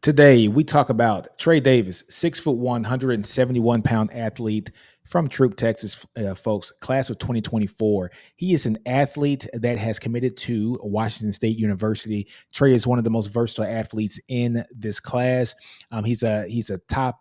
Today, we talk about Trae Davis, 6'1", 171-pound athlete from Troup, Texas, folks, class of 2024. He is an athlete that has committed to Washington State University. Trae is one of the most versatile athletes in this class. He's a top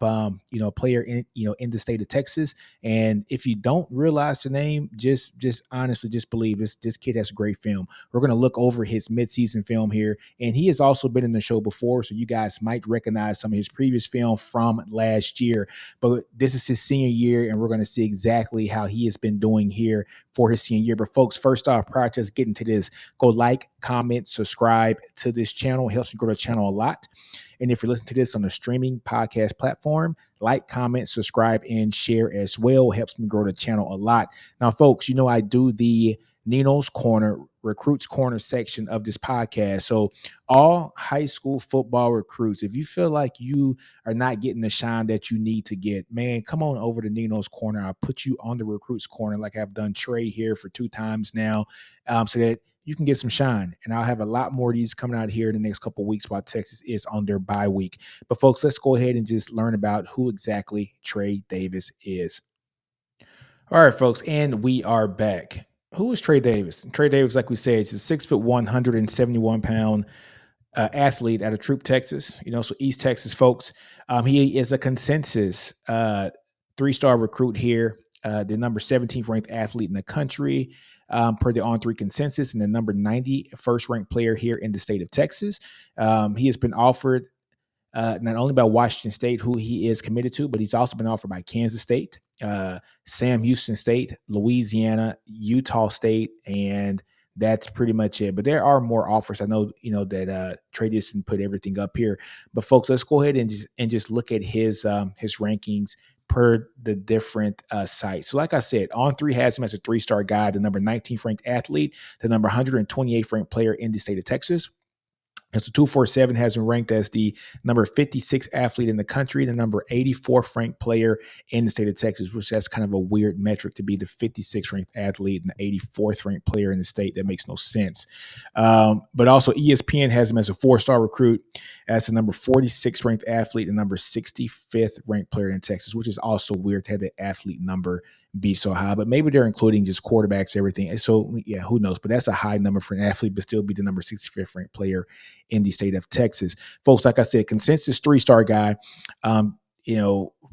player in the state of Texas. And if you don't realize the name, just honestly just believe this kid has a great film. We're going to look over his midseason film here, and he has also been in the show before, so you guys might recognize some of his previous film from last year. But this is his senior year, and we're going to see exactly how he has been doing here for his senior year. But folks, first off, prior to us getting to this, go like, comment, subscribe to this channel. It helps me grow the channel a lot. And if you're listening to this on a streaming podcast platform, like, comment, subscribe, and share as well. It helps me grow the channel a lot. Now, folks, I do the NinosCorner, RecruitsCorner section of this podcast. So all high school football recruits, if you feel like you are not getting the shine that you need to get, man, come on over to NinosCorner. I'll put you on the RecruitsCorner like I've done Trae here for 2 times now, so that you can get some shine. And I'll have a lot more of these coming out here in the next couple of weeks while Texas is on their bye week. But folks, let's go ahead and just learn about who exactly Trae Davis is. All right, folks, and we are back. Who is Trae Davis? Trae Davis, like we said, is a 6'1", 171-pound athlete out of Troup, Texas. So East Texas, folks. He is a consensus 3-star recruit here, the number 17th ranked athlete in the country per the On3 consensus, and the number 91st ranked player here in the state of Texas. He has been offered not only by Washington State, who he is committed to, but he's also been offered by Kansas State, Sam Houston State, Louisiana, Utah State, and that's pretty much it. But there are more offers. I know, that Trae didn't put everything up here. But folks, let's go ahead and just look at his rankings per the different sites. So like I said, On3 has him as a 3-star guy, the number 19th ranked athlete, the number 128th ranked player in the state of Texas. And so 247 has him ranked as the number 56 athlete in the country, the number 84th ranked player in the state of Texas, which that's kind of a weird metric to be the 56th ranked athlete and the 84th ranked player in the state. That makes no sense. But also ESPN has him as a 4-star recruit, as the number 46th ranked athlete and number 65th ranked player in Texas, which is also weird to have the athlete number be so high, but maybe they're including just quarterbacks, everything. So yeah, who knows? But that's a high number for an athlete, but still be the number 65th ranked player in the state of Texas. Folks, like I said, consensus 3-star guy,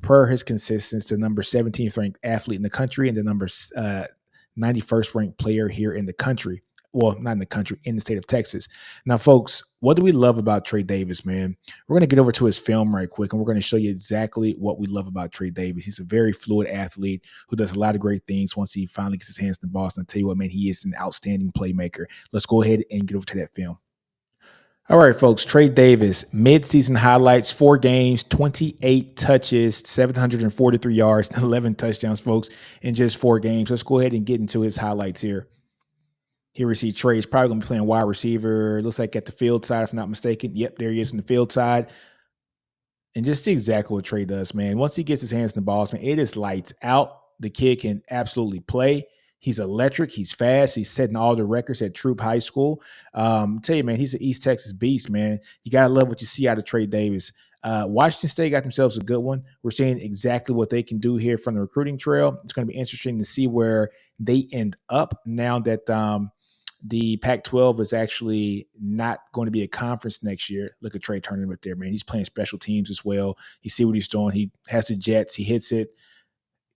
per his consensus, the number 17th ranked athlete in the country and the number 91st ranked player here in the country. Well, not in the country, in the state of Texas. Now, folks, what do we love about Trae Davis, man? We're going to get over to his film right quick, and we're going to show you exactly what we love about Trae Davis. He's a very fluid athlete who does a lot of great things once he finally gets his hands in the ball. And I'll tell you what, man, he is an outstanding playmaker. Let's go ahead and get over to that film. All right, folks, Trae Davis, midseason highlights, 4 games, 28 touches, 743 yards, 11 touchdowns, folks, in just 4 games. Let's go ahead and get into his highlights here. Here we see Trae is probably going to be playing wide receiver. Looks like at the field side, if I'm not mistaken. Yep, there he is in the field side. And just see exactly what Trae does, man. Once he gets his hands in the balls, man, it is lights out. The kid can absolutely play. He's electric. He's fast. He's setting all the records at Troup High School. Tell you, man, he's an East Texas beast, man. You got to love what you see out of Trae Davis. Washington State got themselves a good one. We're seeing exactly what they can do here from the recruiting trail. It's going to be interesting to see where they end up now that the Pac-12 is actually not going to be a conference next year. Look at Trae turning right there, man. He's playing special teams as well. You see what he's doing. He has the Jets. He hits it.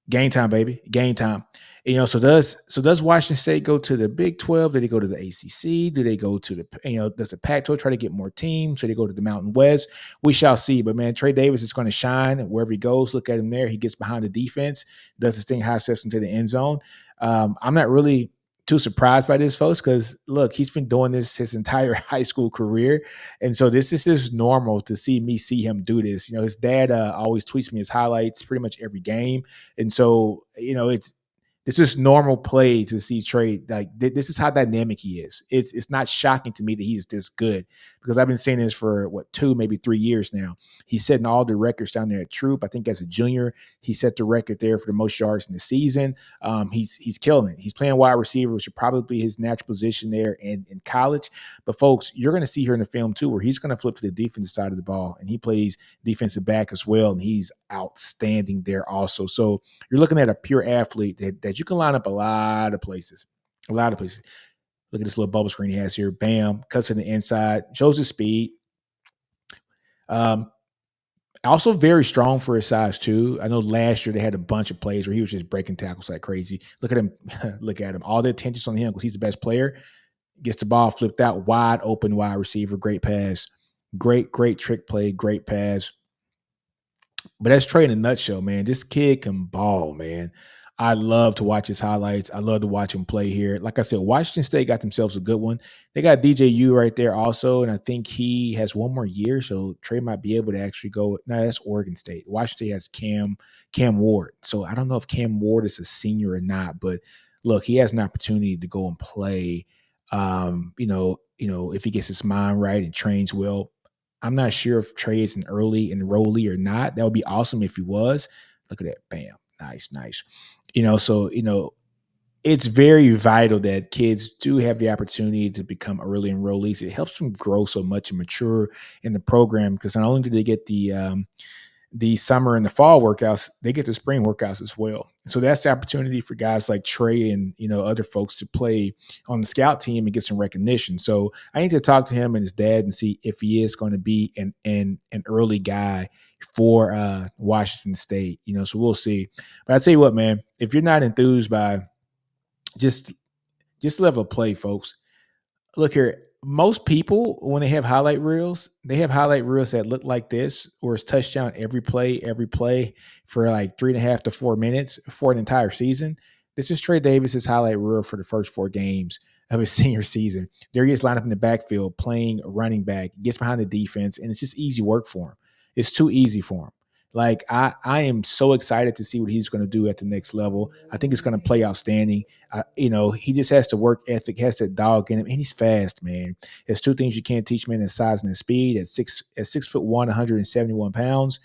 Game time, baby. Game time. So does Washington State go to the Big 12? Do they go to the ACC? Do they go to does the Pac-12 try to get more teams? Should they go to the Mountain West? We shall see. But, man, Trae Davis is going to shine wherever he goes. Look at him there. He gets behind the defense, does his thing, high steps into the end zone. I'm not really too surprised by this, folks, because look, he's been doing this his entire high school career, and so this is just normal to see him do this. His dad always tweets me his highlights pretty much every game, and so it's This is normal play to see Trae. Like this is how dynamic he is. It's not shocking to me that he's this good because I've been saying this for what 2, maybe 3 years now. He's setting all the records down there at Troup. I think as a junior, he set the record there for the most yards in the season. He's killing it. He's playing wide receiver, which should probably be his natural position there in college. But folks, you're going to see here in the film too, where he's going to flip to the defensive side of the ball, and he plays defensive back as well, and he's outstanding there also. So you're looking at a pure athlete that you can line up a lot of places. A lot of places. Look at this little bubble screen he has here. Bam, cuts to the inside, shows his speed. Also very strong for his size too. I know last year they had a bunch of plays where he was just breaking tackles like crazy. Look at him. Look at him. All the attention's on him because he's the best player. Gets the ball flipped out, wide open wide receiver. Great pass. Great trick play. Great pass. But that's Trae in a nutshell, man. This kid can ball, man. I love to watch his highlights. I love to watch him play here. Like I said, Washington State got themselves a good one. They got DJU right there also, and I think he has one more year, so Trae might be able to actually go. No, that's Oregon State. Washington State has Cam Ward. So I don't know if Cam Ward is a senior or not, but look, he has an opportunity to go and play. If he gets his mind right and trains well. I'm not sure if Trae is an early enrollee or not. That would be awesome if he was. Look at that. Bam. Nice. It's very vital that kids do have the opportunity to become early enrollees. It helps them grow so much and mature in the program because not only do they get the summer and the fall workouts, they get the spring workouts as well. So that's the opportunity for guys like Trae and other folks to play on the scout team and get some recognition. So I need to talk to him and his dad and see if he is going to be an early guy for Washington State. So we'll see. But I tell you what, man, if you're not enthused by just level play, folks. Look here. Most people, when they have highlight reels, that look like this, where it's touchdown every play for like 3.5 to 4 minutes for an entire season. This is Trae Davis's highlight reel for the first 4 games of his senior season. There he is lined up in the backfield playing running back, gets behind the defense, and it's just easy work for him. It's too easy for him. Like I am so excited to see what he's going to do at the next level. I think it's going to play outstanding. He just has to work ethic, has that dog in him, and he's fast, man. There's 2 things you can't teach man: his size and his speed. At 6'1", 171 pounds,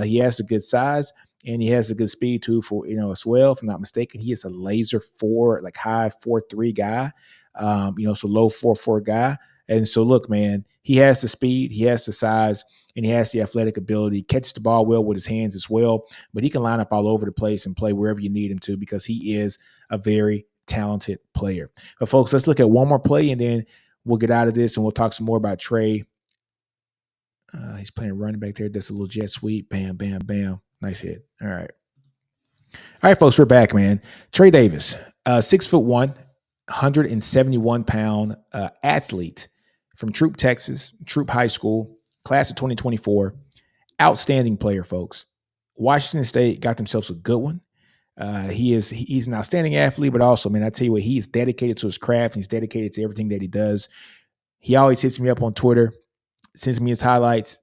he has a good size and he has a good speed too. For as well, if I'm not mistaken, he is a laser 4, like high 4.3 guy. So low 4.4 guy. And so, look, man, he has the speed, he has the size, and he has the athletic ability. He catches the ball well with his hands as well, but he can line up all over the place and play wherever you need him to because he is a very talented player. But, folks, let's look at one more play, and then we'll get out of this, and we'll talk some more about Trae. He's playing running back there. Does a little jet sweep. Bam, bam, bam. Nice hit. All right, folks, we're back, man. Trae Davis, 6'1", 171-pound athlete from Troup, Texas, Troup High School, class of 2024. Outstanding player, folks. Washington State got themselves a good one. He's an outstanding athlete, but also, man, I tell you what, he is dedicated to his craft. He's dedicated to everything that he does. He always hits me up on Twitter, sends me his highlights.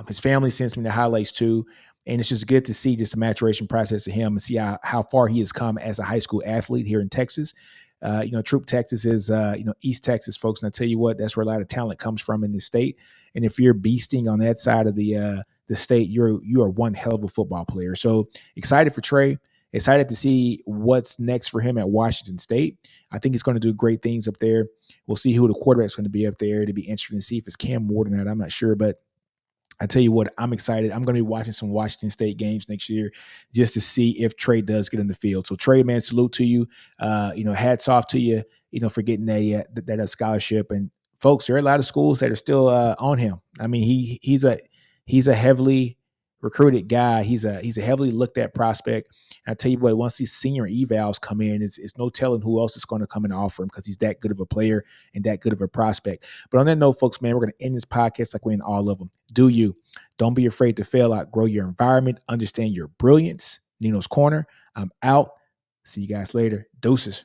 His family sends me the highlights too. And it's just good to see just the maturation process of him and see how far he has come as a high school athlete here in Texas. Troup, Texas is, East Texas, folks. And I tell you what, that's where a lot of talent comes from in the state. And if you're beasting on that side of the state, you are one hell of a football player. So excited for Trae. Excited to see what's next for him at Washington State. I think he's going to do great things up there. We'll see who the quarterback's going to be up there. It'll be interesting to see if it's Cam Ward or not. I'm not sure, but I tell you what, I'm excited. I'm going to be watching some Washington State games next year just to see if Trae does get in the field. So Trae, man, salute to you. Hats off to you, for getting that scholarship. And folks, there are a lot of schools that are still on him. I mean, he's a heavily recruited guy. He's a heavily looked at prospect. And I tell you what, once these senior evals come in, it's no telling who else is going to come and offer him because he's that good of a player and that good of a prospect. But on that note, folks, man, we're going to end this podcast like we end all of them. Do you? Don't be afraid to fail out. Grow your environment. Understand your brilliance. NinosCorner. I'm out. See you guys later. Deuces.